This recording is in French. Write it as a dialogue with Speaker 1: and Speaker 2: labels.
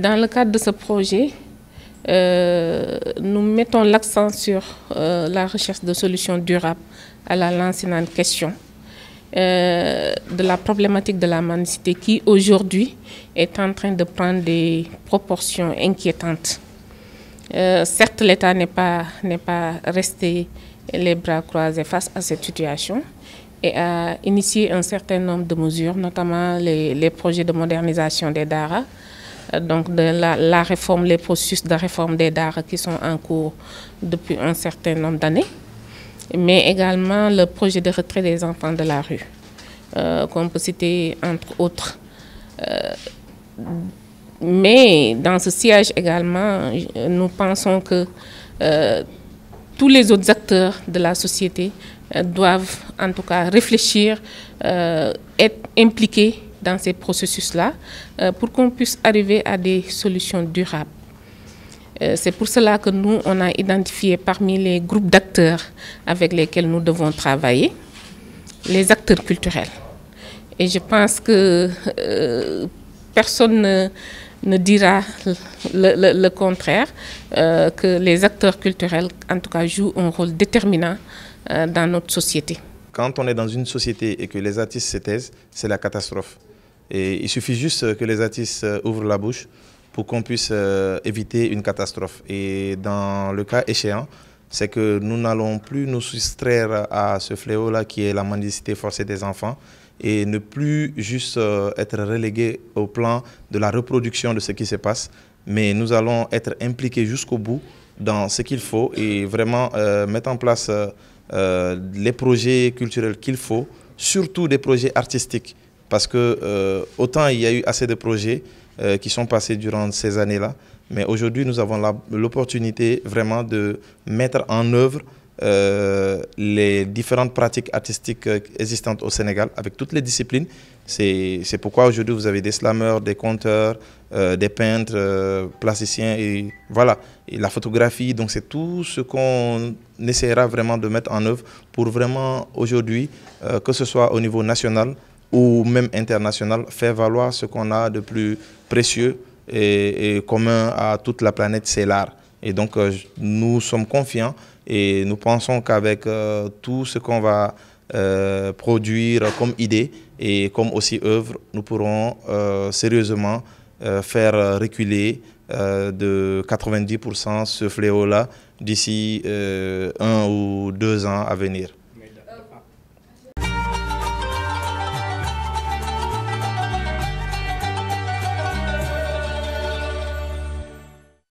Speaker 1: Dans le cadre de ce projet, nous mettons l'accent sur la recherche de solutions durables à la lancinante question de la problématique de la mendicité qui aujourd'hui est en train de prendre des proportions inquiétantes. Certes, l'État n'est pas resté les bras croisés face à cette situation et a initié un certain nombre de mesures, notamment les projets de modernisation des daara, donc de la réforme, les processus de réforme des daara qui sont en cours depuis un certain nombre d'années, mais également le projet de retrait des enfants de la rue, qu'on peut citer entre autres. Mais dans ce siège également, nous pensons que tous les autres acteurs de la société doivent en tout cas réfléchir, être impliqués dans ces processus-là pour qu'on puisse arriver à des solutions durables. C'est pour cela que nous, on a identifié parmi les groupes d'acteurs avec lesquels nous devons travailler, les acteurs culturels. Et je pense que personne ne dira le contraire, que les acteurs culturels, en tout cas, jouent un rôle déterminant dans notre société.
Speaker 2: Quand on est dans une société et que les artistes se taisent, c'est la catastrophe. Et il suffit juste que les artistes ouvrent la bouche pour qu'on puisse éviter une catastrophe. Et dans le cas échéant, c'est que nous n'allons plus nous soustraire à ce fléau-là qui est la mendicité forcée des enfants et ne plus juste être relégués au plan de la reproduction de ce qui se passe, mais nous allons être impliqués jusqu'au bout dans ce qu'il faut et vraiment mettre en place les projets culturels qu'il faut, surtout des projets artistiques. Parce que autant il y a eu assez de projets qui sont passés durant ces années-là, mais aujourd'hui nous avons l'opportunité vraiment de mettre en œuvre les différentes pratiques artistiques existantes au Sénégal avec toutes les disciplines. C'est pourquoi aujourd'hui vous avez des slameurs, des conteurs, des peintres, plasticiens et voilà, et la photographie. Donc c'est tout ce qu'on essaiera vraiment de mettre en œuvre pour vraiment aujourd'hui, que ce soit au niveau national ou même international, faire valoir ce qu'on a de plus précieux et commun à toute la planète, c'est l'art. Et donc nous sommes confiants et nous pensons qu'avec tout ce qu'on va produire comme idée et comme aussi œuvre, nous pourrons sérieusement faire reculer de 90% ce fléau-là d'ici 1 ou 2 ans à venir.